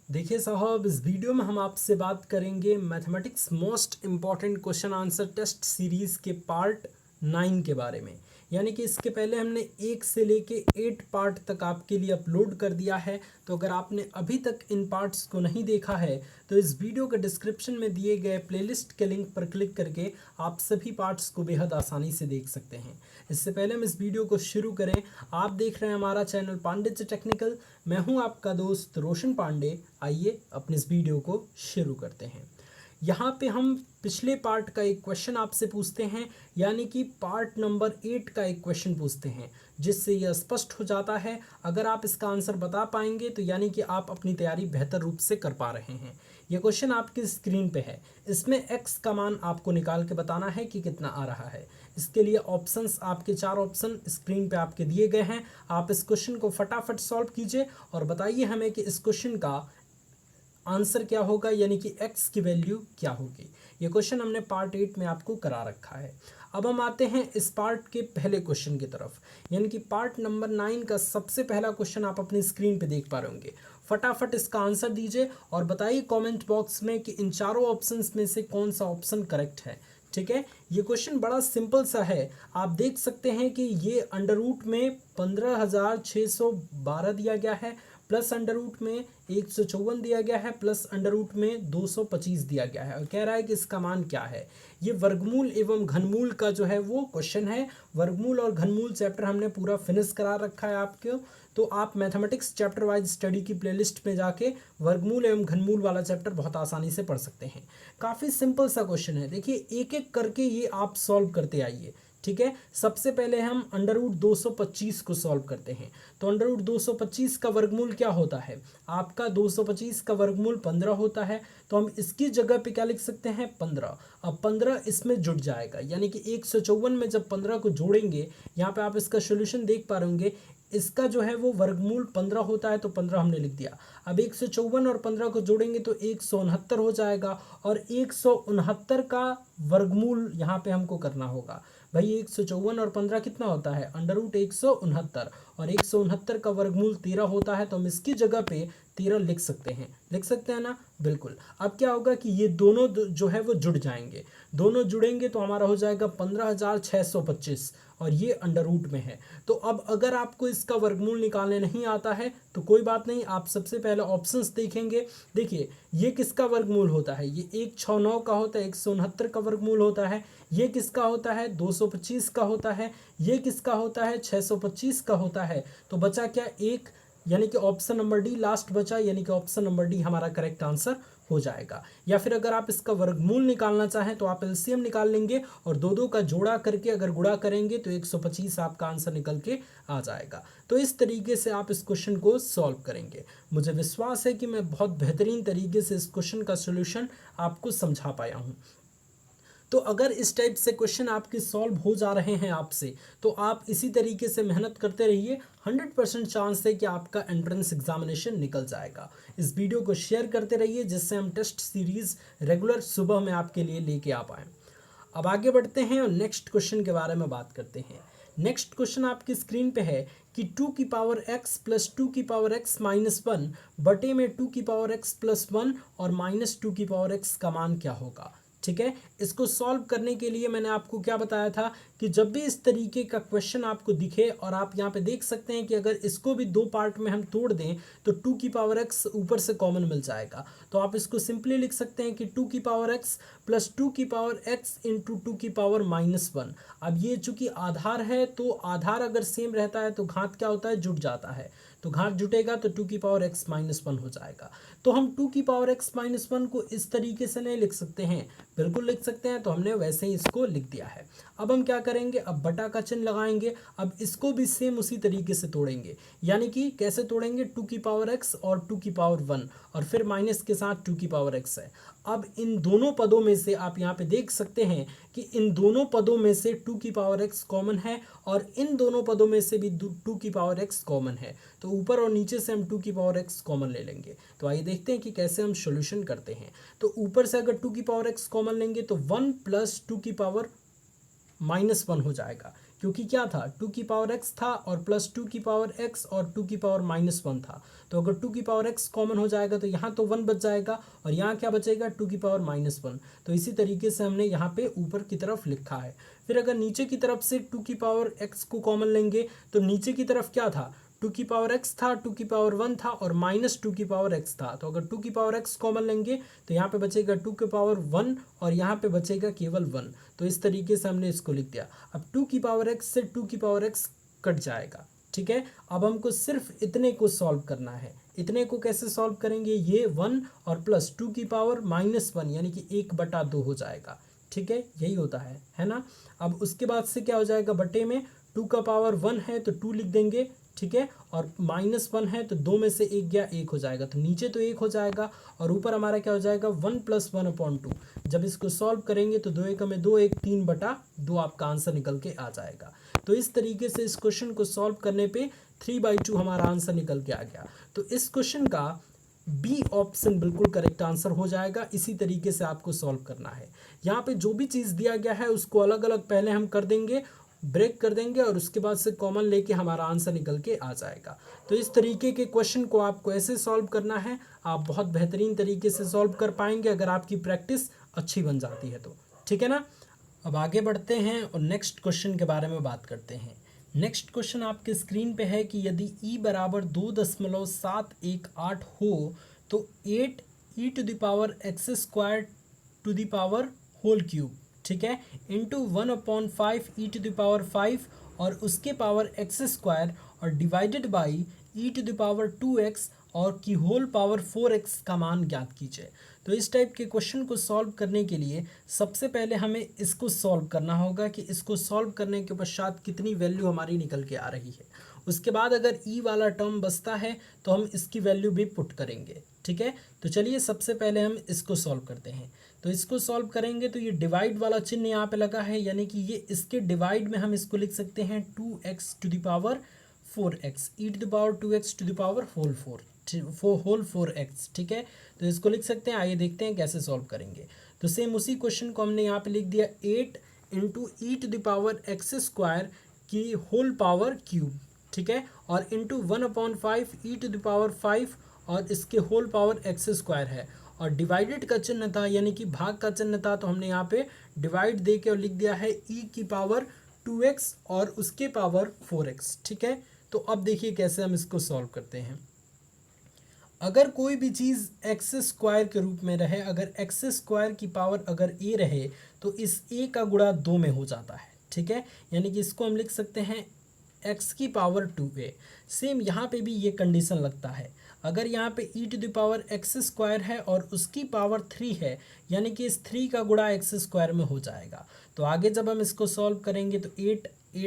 देखिए साहब, इस वीडियो में हम आपसे बात करेंगे mathematics most important question answer test series के पार्ट 9 के बारे में। यानी कि इसके पहले हमने 1 से लेके 8 पार्ट तक आपके लिए अपलोड कर दिया है। तो अगर आपने अभी तक इन पार्ट्स को नहीं देखा है तो इस वीडियो के डिस्क्रिप्शन में दिए गए प्लेलिस्ट के लिंक पर क्लिक करके आप सभी पार्ट्स को बेहद आसानी से देख सकते हैं। इससे पहले हम इस वीडियो को शुरू करें, आप देख रहे हैं हमारा चैनल पांडित्य टेक्निकल। मैं हूं आपका दोस्त रोशन पांडे। आइए अपने इस वीडियो को शुरू करते हैं। यहाँ पे हम पिछले पार्ट का एक क्वेश्चन आपसे पूछते हैं, यानी कि पार्ट नंबर 8 का एक क्वेश्चन पूछते हैं, जिससे यह स्पष्ट हो जाता है। अगर आप इसका आंसर बता पाएंगे तो यानी कि आप अपनी तैयारी बेहतर रूप से कर पा रहे हैं। यह क्वेश्चन आपकी स्क्रीन पे है। इसमें x का मान आपको निकाल के बताना है कि कितना आ रहा है। इसके लिए ऑप्शंस, आपके 4 ऑप्शन स्क्रीन पे आपके दिए गए हैं। आप इस क्वेश्चन को फटाफट सॉल्व कीजिए और बताइए हमें कि इस क्वेश्चन का आंसर क्या होगा, यानी कि x की वैल्यू क्या होगी। ये क्वेश्चन हमने पार्ट 8 में आपको करा रखा है। अब हम आते हैं इस पार्ट के पहले क्वेश्चन की तरफ, यानी कि पार्ट नंबर 9 का सबसे पहला क्वेश्चन आप अपनी स्क्रीन पे देख पा रहे होंगे। फटाफट इसका आंसर दीजिए और बताइए कमेंट बॉक्स में कि इन चारों ऑप्शंस में से कौन सा ऑप्शन करेक्ट है। ठीक है, ये क्वेश्चन बड़ा सिंपल सा है। आप देख सकते हैं कि ये अंडर रूट में 15,612 दिया गया है, प्लस अंडर रूट में 154 दिया गया है, प्लस अंडर रूट में 225 दिया गया है, और कह रहा है कि इसका मान क्या है। ये वर्गमूल एवं घनमूल का जो है वो क्वेश्चन है। वर्गमूल और घनमूल चैप्टर हमने पूरा फिनिश करा रखा है आपको। तो आप मैथमेटिक्स चैप्टर वाइज स्टडी की प्लेलिस्ट में जाके वर्गमूल एवं घनमूल वाला चैप्टर बहुत आसानी से पढ़ सकते हैं। काफ़ी सिंपल सा क्वेश्चन है। देखिए, एक एक करके ये आप सॉल्व करते आइए। ठीक है, सबसे पहले हम अंडर रूट 225 को सॉल्व करते हैं। तो अंडर रूट 225 का वर्गमूल क्या होता है? आपका 225 का वर्गमूल 15 होता है। तो हम इसकी जगह पे क्या लिख सकते हैं? 15। अब 15 इसमें जुड़ जाएगा, यानी कि 154 में जब 15 को जोड़ेंगे, यहाँ पे आप इसका सोल्यूशन देख पा रहे होंगे। इसका जो है वो वर्गमूल 15 होता है, तो 15 हमने लिख दिया। अब 154 और 15 को जोड़ेंगे तो 169 हो जाएगा, और 169 का वर्गमूल यहाँ पे हमको करना होगा। भाई 154 और 15 कितना होता है? अंडर रूट 169, और 169 का वर्गमूल 13 होता है। तो हम इसकी जगह पे 13 लिख सकते हैं। लिख सकते हैं ना? बिल्कुल। अब क्या होगा कि ये दोनों जो है वो जुड़ जाएंगे। दोनों जुड़ेंगे तो हमारा हो जाएगा 15,625, और ये अंडर रूट में है। तो अब अगर आपको इसका वर्गमूल निकालने नहीं आता है तो कोई बात नहीं, आप सबसे पहले ऑप्शंस देखेंगे। देखिए, ये किसका वर्गमूल होता है? ये 169 का होता है, 169 का वर्गमूल होता है। ये किसका होता है? 225 का होता है। ये किसका होता है? 625 का होता है। तो बचा क्या? एक, यानी कि ऑप्शन नंबर डी लास्ट बचा, यानी कि ऑप्शन नंबर डी हमारा करेक्ट आंसर हो जाएगा। या फिर अगर आप इसका वर्गमूल निकालना चाहें तो आप एलसीएम निकाल लेंगे, और दो दो का जोड़ा करके अगर गुणा करेंगे तो 125 आपका आंसर निकल के आ जाएगा। तो इस तरीके से आप इस क्वेश्चन को सॉल्व करेंगे। मुझे विश्वास है कि मैं बहुत बेहतरीन तरीके से इस क्वेश्चन का सोल्यूशन आपको समझा पाया हूँ। तो अगर इस टाइप से क्वेश्चन आपके सॉल्व हो जा रहे हैं आपसे, तो आप इसी तरीके से मेहनत करते रहिए। 100% चांस है कि आपका एंट्रेंस एग्जामिनेशन निकल जाएगा। इस वीडियो को शेयर करते रहिए, जिससे हम टेस्ट सीरीज रेगुलर सुबह में आपके लिए लेके आ पाएँ। अब आगे बढ़ते हैं और नेक्स्ट क्वेश्चन के बारे में बात करते हैं। नेक्स्ट क्वेश्चन आपकी स्क्रीन पे है कि 2 की पावर x प्लस 2 की पावर x माइनस 1 बटे में 2 की पावर x प्लस 1 और माइनस 2 की पावर x का मान क्या होगा। ठीक है, इसको सॉल्व करने के लिए मैंने आपको क्या बताया था कि जब भी इस तरीके का क्वेश्चन आपको दिखे, और आप यहाँ पे देख सकते हैं कि अगर इसको भी दो पार्ट में हम तोड़ दें तो 2 की पावर x ऊपर से कॉमन मिल जाएगा। तो आप इसको सिंपली लिख सकते हैं कि 2 की पावर x प्लस 2 की पावर x इंटू 2 की पावर माइनस 1। अब ये चूंकि आधार है, तो आधार अगर सेम रहता है तो घात क्या होता है? जुट जाता है। तो घात जुटेगा तो 2 की पावर x माइनस 1 हो जाएगा। तो हम 2 की पावर x माइनस 1 को इस तरीके से नहीं लिख सकते हैं? बिल्कुल लिख सकते हैं। तो हमने वैसे ही इसको लिख दिया है। अब हम क्या करेंगे? अब बटा का चिन्ह लगाएंगे। अब इसको भी सेम उसी तरीके से तोड़ेंगे। यानी कि कैसे तोड़ेंगे? 2 की पावर x और 2 की पावर 1, और फिर माइनस के साथ 2 की पावर x है। अब इन दोनों पदों में से आप यहाँ पे देख सकते हैं कि इन दोनों पदों में से 2 की पावर x कॉमन है, और इन दोनों पदों में से भी 2 की पावर x कॉमन है। तो ऊपर और नीचे से हम 2 की पावर x कॉमन ले लेंगे। तो आइए देखते हैं कि कैसे हम सॉल्यूशन करते हैं। तो ऊपर से अगर 2 की पावर x कॉमन लेंगे तो 1 प्लस 2 की पावर माइनस 1 हो जाएगा। क्योंकि क्या था, 2 की पावर x था और प्लस 2 की पावर x और 2 की पावर -1 था। तो अगर 2 की पावर x कॉमन हो जाएगा तो यहाँ तो 1 बच जाएगा और यहाँ क्या बचेगा, 2 की पावर -1। तो इसी तरीके से हमने यहाँ पे ऊपर की तरफ लिखा है। फिर अगर नीचे की तरफ से 2 की पावर x को कॉमन लेंगे तो नीचे की तरफ क्या था, 2 की पावर x था, 2 की पावर 1 था और -2 की पावर x था। तो अगर 2 की पावर x कॉमन लेंगे तो यहाँ पे बचेगा 2 की पावर 1 और यहाँ पे बचेगा केवल 1। तो इस तरीके से हमने इसको लिख दिया। अब 2 की पावर x से 2 की पावर x कट जाएगा, ठीक है। अब हमको सिर्फ इतने को सॉल्व करना है। इतने को कैसे सॉल्व करेंगे, ये 1 और प्लस 2 की पावर -1 यानी कि 1/2 हो जाएगा, ठीक है, यही होता है ना। अब उसके बाद से क्या हो जाएगा, बटे में 2 का पावर 1 है तो 2 लिख देंगे, ठीक है, और -1 है तो 2 में से 1 गया, 1 हो जाएगा। तो नीचे तो 1 हो जाएगा और ऊपर हमारा क्या हो जाएगा, 1 + 1/2। जब इसको सॉल्व करेंगे तो 2 एकम में 2, 1 3/2 आपका आंसर निकल के आ जाएगा। तो इस तरीके से इस क्वेश्चन को सॉल्व करने पे 3/2 हमारा आंसर निकल के आ गया। तो इस क्वेश्चन का बी ऑप्शन बिल्कुल करेक्ट आंसर हो जाएगा। इसी तरीके से आपको सॉल्व करना है। यहाँ पे जो भी चीज़ दिया गया है उसको अलग अलग पहले हम कर देंगे, ब्रेक कर देंगे और उसके बाद से कॉमन लेके हमारा आंसर निकल के आ जाएगा। तो इस तरीके के क्वेश्चन को आपको ऐसे सॉल्व करना है, आप बहुत बेहतरीन तरीके से सॉल्व कर पाएंगे अगर आपकी प्रैक्टिस अच्छी बन जाती है तो, ठीक है ना। अब आगे बढ़ते हैं और नेक्स्ट क्वेश्चन के बारे में बात करते हैं। नेक्स्ट क्वेश्चन आपके स्क्रीन पे है कि यदि e बराबर 2.718 हो तो 8e⁻x² to the power whole cube, ठीक है, इंटू 1/5 e⁵ और उसके पावर x² और डिवाइडेड बाई e⁻2x और की होल पावर 4x का मान ज्ञात कीजिए। तो इस टाइप के क्वेश्चन को सॉल्व करने के लिए सबसे पहले हमें इसको सॉल्व करना होगा कि इसको सॉल्व करने के पश्चात कितनी वैल्यू हमारी निकल के आ रही है। उसके बाद अगर ई वाला टर्म बचता है तो हम इसकी वैल्यू भी पुट करेंगे, ठीक है। तो चलिए सबसे पहले हम इसको सॉल्व करते हैं। तो इसको सॉल्व करेंगे तो ये डिवाइड वाला चिन्ह यहाँ पे लगा है, यानी कि ये इसके डिवाइड में हम इसको लिख सकते हैं 2x to the power 4x e⁻2x to the power whole 4x, ठीक है। तो इसको लिख सकते हैं। आइए देखते हैं कैसे सॉल्व करेंगे। तो सेम उसी क्वेश्चन को हमने यहाँ पे लिख दिया 8 इंटू e⁻x² की होल पावर क्यूब, ठीक है, और इंटू 1/5 e⁻5 और इसके होल पावर x² है और डिवाइडेड का चिन्ह था यानी कि भाग का चिन्ह था, तो हमने यहाँ पे डिवाइड दे के और लिख दिया है e⁻2x और उसके पावर 4x, ठीक है। तो अब देखिए कैसे हम इसको सॉल्व करते हैं। अगर कोई भी चीज़ x² के रूप में रहे, अगर x² की पावर अगर a रहे तो इस a का गुणा 2 में हो जाता है, ठीक है, यानी कि इसको हम लिख सकते हैं x की पावर 2a। सेम यहाँ पे भी ये कंडीशन लगता है। अगर यहाँ पे e⁻x² है और उसकी पावर 3 है यानी कि इस 3 का गुणा x² में हो जाएगा। तो आगे जब हम इसको सॉल्व करेंगे तो 8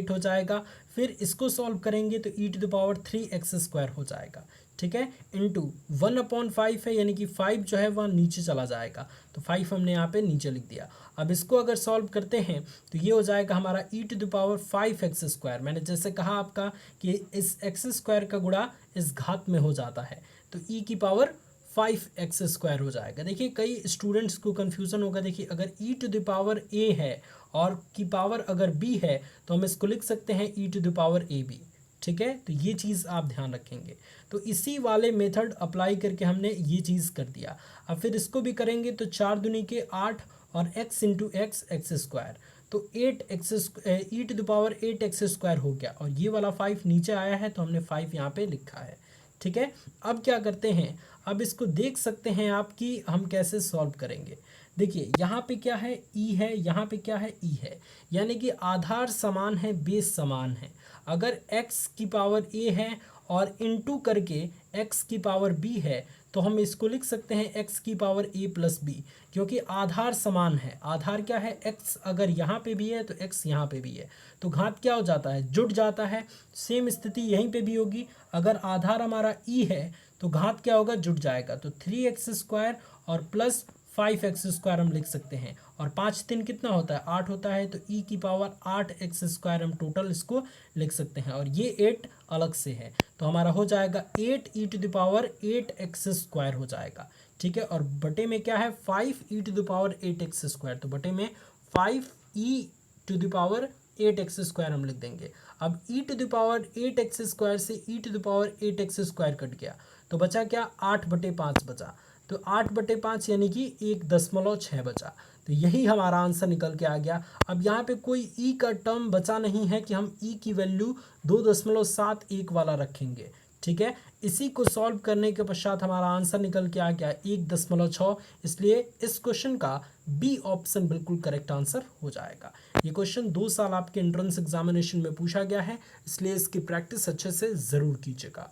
हो जाएगा। फिर इसको सॉल्व करेंगे तो e⁻3x² हो जाएगा, ठीक है, इंटू 1/5 है यानी कि 5 जो है वह नीचे चला जाएगा, तो 5 हमने यहाँ पे नीचे लिख दिया। अब इसको अगर सॉल्व करते हैं तो ये हो जाएगा हमारा e⁻5x²। मैंने जैसे कहा आपका कि इस x² का गुणा इस घात में हो जाता है, तो e⁻5x² हो जाएगा। देखिए कई स्टूडेंट्स को कन्फ्यूज़न होगा। देखिए अगर e⁻a है और की पावर अगर b है तो हम इसको लिख सकते हैं e⁻ab, ठीक है। तो ये चीज़ आप ध्यान रखेंगे। तो इसी वाले मेथड अप्लाई करके हमने ये चीज़ कर दिया। अब फिर इसको भी करेंगे तो 4 दूनी के 8 और x इंटू x² तो 8x e⁻8x² हो गया और ये वाला 5 नीचे आया है तो हमने 5 यहाँ पे लिखा है, ठीक है। अब क्या करते हैं, अब इसको देख सकते हैं आप कि हम कैसे सॉल्व करेंगे। देखिए यहाँ पे क्या है, ई है, यहाँ पे क्या है, ई है, यानी कि आधार समान है, बेस समान है। अगर x की पावर a है और इनटू करके x की पावर b है तो हम इसको लिख सकते हैं x की पावर a प्लस b, क्योंकि आधार समान है। आधार क्या है, x अगर यहाँ पे भी है तो x यहाँ पे भी है, तो घात क्या हो जाता है, जुड़ जाता है। सेम स्थिति यहीं पे भी होगी। अगर आधार हमारा e है तो घात क्या होगा, जुड़ जाएगा। तो 3x² और प्लस 5x² हम लिख सकते हैं और 5 3 कितना होता है, 8 होता है। तो e की पावर 8x² हम टोटल इसको लिख सकते हैं और ये 8 अलग से है, तो हमारा हो जाएगा 8e⁻8x² हो जाएगा, ठीक है। और बटे में क्या है, 5e⁻8x², तो बटे में 5e⁻ एट एक्स स्क्वायर हम लिख देंगे। अब e to the power at x square से e to the power at x square cut गया, तो बचा क्या, 8/5 बचा। तो 8/5 यानी कि 1.6 बचा। तो यही हमारा आंसर निकल के आ गया। अब यहाँ पे कोई ई का टर्म बचा नहीं है कि हम ई की वैल्यू 2.71 वाला रखेंगे, ठीक है। इसी को सॉल्व करने के पश्चात हमारा आंसर निकल के आ गया 1.6। इसलिए इस क्वेश्चन का बी ऑप्शन बिल्कुल करेक्ट आंसर हो जाएगा। ये क्वेश्चन 2 साल आपके एंट्रेंस एग्जामिनेशन में पूछा गया है, इसलिए इसकी प्रैक्टिस अच्छे से ज़रूर कीजिएगा।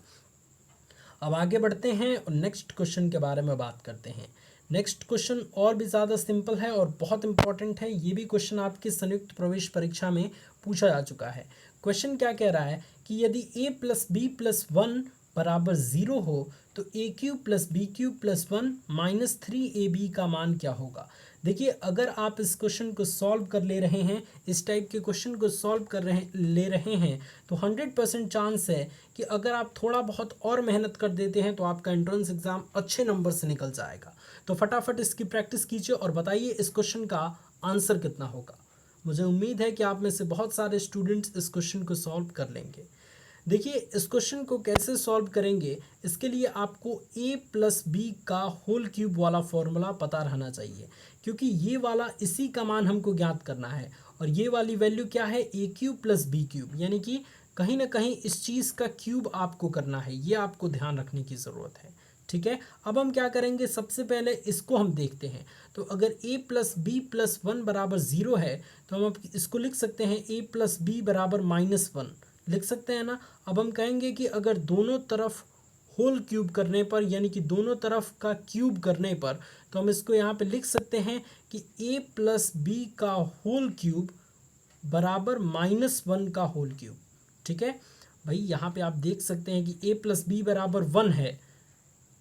अब आगे बढ़ते हैं और नेक्स्ट क्वेश्चन के बारे में बात करते हैं। नेक्स्ट क्वेश्चन और भी ज़्यादा सिंपल है और बहुत इंपॉर्टेंट है। ये भी क्वेश्चन आपकी संयुक्त प्रवेश परीक्षा में पूछा जा चुका है। क्वेश्चन क्या कह रहा है कि यदि a + b + 1 बराबर 0 हो तो a³ + b³ + 1 - 3ab का मान क्या होगा। देखिए, अगर आप इस क्वेश्चन को सॉल्व कर ले रहे हैं, इस टाइप के क्वेश्चन को सॉल्व कर ले रहे हैं, तो 100% चांस है कि अगर आप थोड़ा बहुत और मेहनत कर देते हैं तो आपका एंट्रेंस एग्ज़ाम अच्छे नंबर से निकल जाएगा। तो फटाफट इसकी प्रैक्टिस कीजिए और बताइए इस क्वेश्चन का आंसर कितना होगा। मुझे उम्मीद है कि आप में से बहुत सारे स्टूडेंट्स इस क्वेश्चन को सॉल्व कर लेंगे। देखिए, इस क्वेश्चन को कैसे सॉल्व करेंगे, इसके लिए आपको a + b का होल क्यूब वाला फॉर्मूला पता रहना चाहिए, क्योंकि ये वाला इसी का मान हमको ज्ञात करना है। और ये वाली वैल्यू क्या है, a³ + b³, यानी कि कहीं ना कहीं इस चीज़ का क्यूब आपको करना है, ये आपको ध्यान रखने की ज़रूरत है, ठीक है। अब हम क्या करेंगे, सबसे पहले इसको हम देखते हैं। तो अगर a + b + 1 बराबर 0 है तो हम अब इसको लिख सकते हैं a + b बराबर -1 लिख सकते हैं ना। अब हम कहेंगे कि अगर दोनों तरफ होल क्यूब करने पर, यानी कि दोनों तरफ का क्यूब करने पर, तो हम इसको यहाँ पे लिख सकते हैं कि a + b का होल क्यूब बराबर -1 का होल क्यूब, ठीक है। भाई यहाँ पे आप देख सकते हैं कि a + b बराबर 1 है,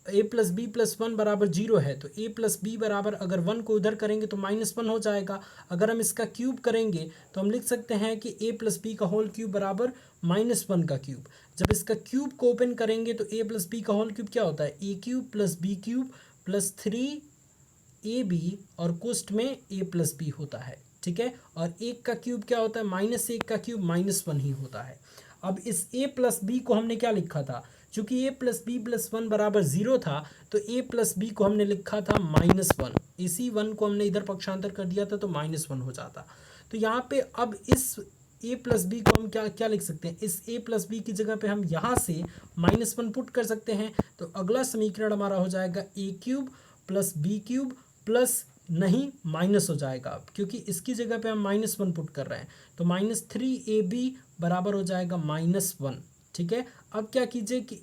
a + b + 1 बराबर 0 है, तो a + b बराबर अगर 1 को उधर करेंगे तो -1 हो जाएगा। अगर हम इसका क्यूब करेंगे तो हम लिख सकते हैं कि a + b का होल क्यूब बराबर -1 का क्यूब। जब इसका क्यूब को ओपन करेंगे तो a + b का होल क्यूब क्या होता है, a³ + b³ + 3ab और कोष्ठ में a + b होता है, ठीक है। और 1 का क्यूब क्या होता है, -1 का क्यूब -1 ही होता है। अब इस a + b को हमने क्या लिखा था, चूंकि a + b + 1 बराबर 0 था तो a + b को हमने लिखा था -1। इसी 1 को हमने इधर पक्षांतर कर दिया था तो -1 हो जाता। तो यहाँ पे अब इस a + b को हम क्या क्या लिख सकते हैं, इस a + b की जगह पे हम यहाँ से -1 पुट कर सकते हैं। तो अगला समीकरण हमारा हो जाएगा a³ + b³ प्लस नहीं माइनस हो जाएगा, अब क्योंकि इसकी जगह पे हम -1 पुट कर रहे हैं, तो -3ab बराबर हो जाएगा -1, ठीक है। अब क्या कीजिए कि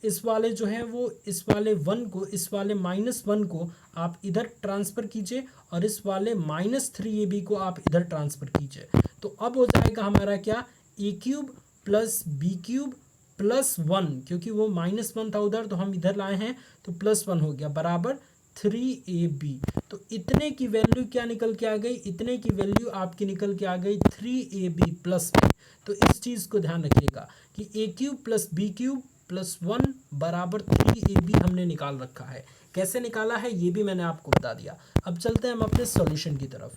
इस वाले जो है वो इस वाले 1 को, इस वाले -1 को आप इधर ट्रांसफ़र कीजिए और इस वाले -3ab को आप इधर ट्रांसफ़र कीजिए। तो अब हो जाएगा हमारा क्या, a³ + b³ + 1, क्योंकि वो -1 था उधर तो हम इधर लाए हैं तो +1 हो गया बराबर 3ab। तो इतने की वैल्यू क्या निकल के आ गई, इतने की वैल्यू आपकी निकल के आ गई 3ab + 1। तो इस चीज़ को ध्यान रखिएगा कि a³ + b³ + 1 बराबर 3ab हमने निकाल रखा है। कैसे निकाला है ये भी मैंने आपको बता दिया। अब चलते हैं हम अपने सॉल्यूशन की तरफ।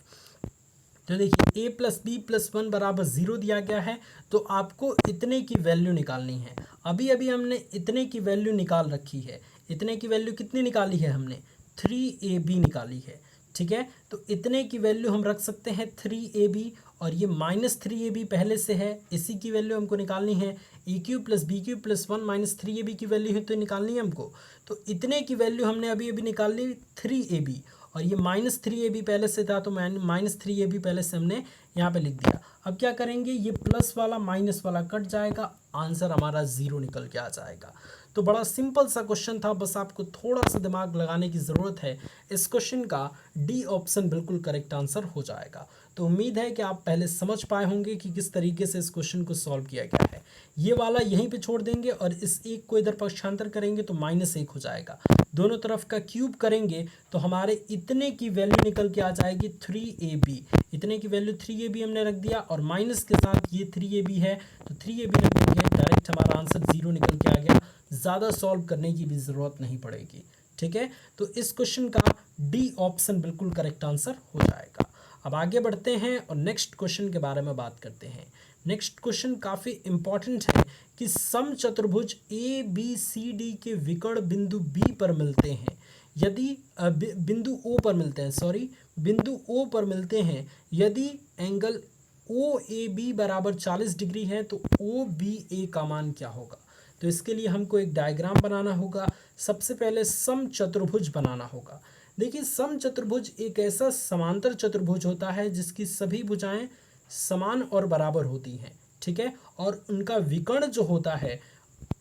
तो देखिए a + b + 1 बराबर 0 दिया गया है, तो आपको इतने की वैल्यू निकालनी है। अभी अभी हमने इतने की वैल्यू निकाल रखी है। इतने की वैल्यू कितनी निकाली है हमने, 3ab निकाली है, ठीक है। तो इतने की वैल्यू हम रख सकते हैं 3ab, और ये -3ab पहले से है, इसी की वैल्यू हमको निकालनी है। a³ + b³ + 1 - 3ab की वैल्यू है तो निकालनी है हमको। तो इतने की वैल्यू हमने अभी अभी निकाल ली 3ab, और ये -3ab पहले से था तो -3ab पहले से हमने यहाँ पे लिख दिया। अब क्या करेंगे, ये प्लस वाला माइनस वाला कट जाएगा, आंसर हमारा 0 निकल के आ जाएगा। तो बड़ा सिंपल सा क्वेश्चन था, बस आपको थोड़ा सा दिमाग लगाने की ज़रूरत है। इस क्वेश्चन का डी ऑप्शन बिल्कुल करेक्ट आंसर हो जाएगा। तो उम्मीद है कि आप पहले समझ पाए होंगे कि किस तरीके से इस क्वेश्चन को सॉल्व किया गया है। ये वाला यहीं पे छोड़ देंगे और इस एक को इधर पक्षांतर करेंगे तो -1 हो जाएगा। दोनों तरफ का क्यूब करेंगे तो हमारे इतने की वैल्यू निकल के आ जाएगी 3ab। इतने की वैल्यू 3ab हमने रख दिया और माइनस के साथ ये 3ab है तो 3ab रख देंगे, डायरेक्ट हमारा आंसर 0 निकल के आ गया। ज़्यादा सॉल्व करने की भी ज़रूरत नहीं पड़ेगी, ठीक है। तो इस क्वेश्चन का डी ऑप्शन बिल्कुल करेक्ट आंसर हो जाएगा। अब आगे बढ़ते हैं और नेक्स्ट क्वेश्चन के बारे में बात करते हैं। नेक्स्ट क्वेश्चन काफ़ी इंपॉर्टेंट है कि समचतुर्भुज ए बी सी डी के विकर्ण बिंदु बी पर मिलते हैं, यदि बिंदु ओ पर मिलते हैं, सॉरी बिंदु ओ पर मिलते हैं, यदि एंगल ओ ए बी बराबर 40 डिग्री है तो ओ बी ए का मान क्या होगा। तो इसके लिए हमको एक डायग्राम बनाना होगा। सबसे पहले समचतुर्भुज बनाना होगा। देखिए, समचतुर्भुज एक ऐसा समांतर चतुर्भुज होता है जिसकी सभी भुजाएं समान और बराबर होती हैं, ठीक है, और उनका विकर्ण जो होता है,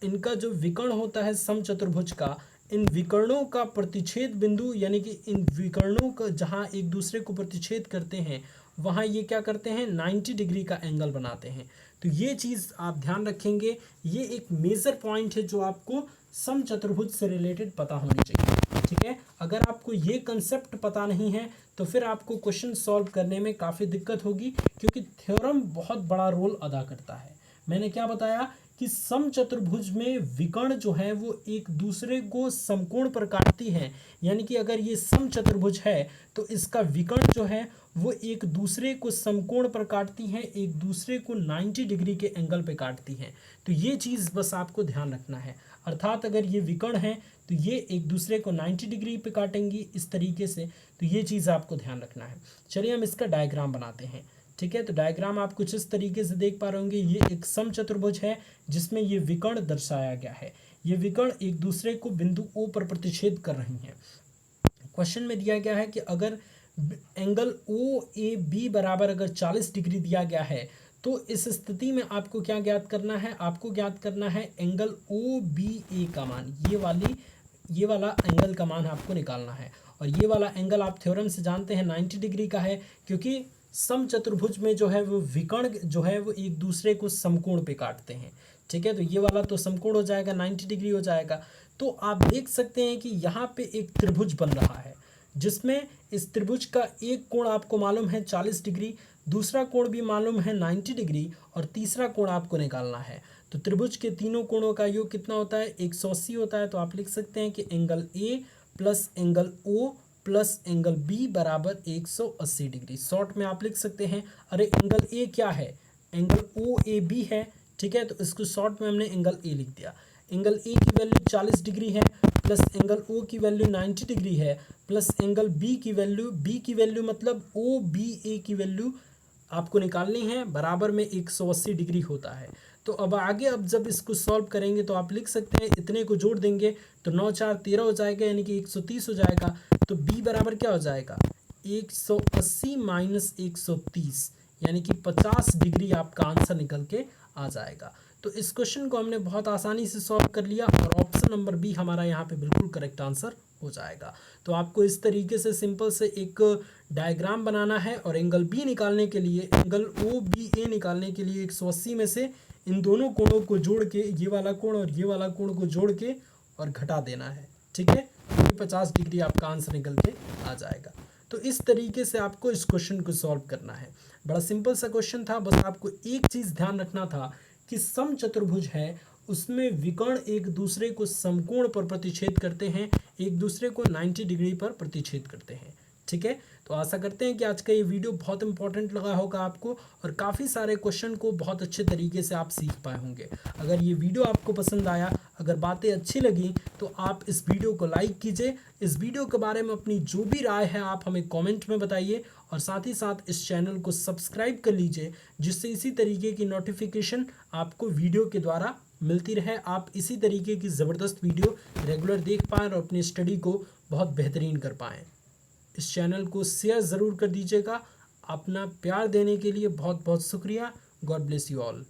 इनका जो विकर्ण होता है समचतुर्भुज का, इन विकर्णों का प्रतिच्छेद बिंदु यानी कि इन विकर्णों का जहाँ एक दूसरे को प्रतिच्छेद करते हैं वहाँ ये क्या करते हैं, 90 डिग्री का एंगल बनाते हैं। तो ये चीज़ आप ध्यान रखेंगे, ये एक मेजर पॉइंट है जो आपको समचतुर्भुज से रिलेटेड पता होनी चाहिए, ठीक है। अगर आपको ये कंसेप्ट पता नहीं है तो फिर आपको क्वेश्चन सॉल्व करने में काफ़ी दिक्कत होगी, क्योंकि थ्योरम बहुत बड़ा रोल अदा करता है। मैंने क्या बताया कि समचतुर्भुज में विकर्ण जो है वो एक दूसरे को समकोण पर काटती हैं, यानी कि अगर ये समचतुर्भुज है तो इसका विकर्ण जो है वो एक दूसरे को समकोण पर काटती हैं, एक दूसरे को 90 डिग्री के एंगल पे काटती हैं। तो ये चीज़ बस आपको ध्यान रखना है, अर्थात अगर ये विकर्ण है तो ये एक दूसरे को 90 डिग्री पे काटेंगी इस तरीके से। तो ये चीज़ आपको ध्यान रखना है। चलिए हम इसका डायग्राम बनाते हैं, ठीक है। तो डायग्राम आप कुछ इस तरीके से देख पा रहे होंगे। ये एक समचतुर्भुज है जिसमें ये विकर्ण दर्शाया गया है। ये विकर्ण एक दूसरे को बिंदु ओ पर प्रतिच्छेद कर रही हैं। क्वेश्चन में दिया गया है कि अगर एंगल ओ ए बी बराबर अगर 40 डिग्री दिया गया है तो इस स्थिति में आपको क्या ज्ञात करना है, आपको ज्ञात करना है एंगल ओ बी ए का मान। ये वाला एंगल का मान आपको निकालना है, और ये वाला एंगल आप थ्योरम से जानते हैं 90 डिग्री का है, क्योंकि समचतुर्भुज में जो है वो विकर्ण जो है वो एक दूसरे को समकोण पे काटते हैं, ठीक है। तो ये वाला तो समकोण हो जाएगा, 90 डिग्री हो जाएगा। तो आप देख सकते हैं कि यहाँ पे एक त्रिभुज बन रहा है जिसमें इस त्रिभुज का एक कोण आपको मालूम है 40 डिग्री, दूसरा कोण भी मालूम है 90 डिग्री, और तीसरा कोण आपको निकालना है। तो त्रिभुज के तीनों कोणों का योग कितना होता है, 180 होता है। तो आप लिख सकते हैं कि angle A plus angle O plus angle B बराबर 180 डिग्री। शॉर्ट में आप लिख सकते हैं, अरे एंगल ए क्या है, एंगल ओ ए बी है, ठीक है। तो इसको शॉर्ट में हमने एंगल ए लिख दिया। एंगल ए की वैल्यू 40 डिग्री है, प्लस एंगल ओ की वैल्यू 90 डिग्री है, प्लस एंगल बी की वैल्यू मतलब ओ बी ए की वैल्यू आपको निकालनी है, बराबर में 180 डिग्री होता है। तो अब आगे अब जब इसको सॉल्व करेंगे तो आप लिख सकते हैं, इतने को जोड़ देंगे तो 9 4 13 हो जाएगा, यानी कि 130 हो जाएगा। तो b बराबर क्या हो जाएगा, 180 माइनस 130, यानी कि 50 डिग्री आपका आंसर निकल के आ जाएगा। तो इस क्वेश्चन को हमने बहुत आसानी से सॉल्व कर लिया, और ऑप्शन नंबर बी हमारा यहाँ पे बिल्कुल करेक्ट आंसर हो जाएगा। तो आपको इस तरीके से सिंपल से एक डायग्राम बनाना है, और एंगल बी निकालने के लिए, एंगल ओ बी ए निकालने के लिए 180 में से इन दोनों कोणों को जोड़ के, ये वाला कोण और ये वाला कोण को जोड़ के और घटा देना है, ठीक है। 50 डिग्री आपका आंसर निकल के आ जाएगा। तो इस तरीके से आपको इस क्वेश्चन को सॉल्व करना है। बड़ा सिंपल सा क्वेश्चन था, बस आपको एक चीज़ ध्यान रखना था कि समचतुर्भुज है उसमें विकर्ण एक दूसरे को समकोण पर प्रतिच्छेद करते हैं, एक दूसरे को 90 डिग्री पर प्रतिच्छेद करते हैं, ठीक है। तो आशा करते हैं कि आज का ये वीडियो बहुत इंपॉर्टेंट लगा होगा आपको, और काफ़ी सारे क्वेश्चन को बहुत अच्छे तरीके से आप सीख पाए होंगे। अगर ये वीडियो आपको पसंद आया, अगर बातें अच्छी लगी, तो आप इस वीडियो को लाइक कीजिए। इस वीडियो के बारे में अपनी जो भी राय है आप हमें कमेंट में बताइए, और साथ ही साथ इस चैनल को सब्सक्राइब कर लीजिए, जिससे इसी तरीके की नोटिफिकेशन आपको वीडियो के द्वारा मिलती रहे, आप इसी तरीके की ज़बरदस्त वीडियो रेगुलर देख पाएँ और अपनी स्टडी को बहुत बेहतरीन कर पाएँ। इस चैनल को शेयर ज़रूर कर दीजिएगा। अपना प्यार देने के लिए बहुत बहुत शुक्रिया। God bless you all.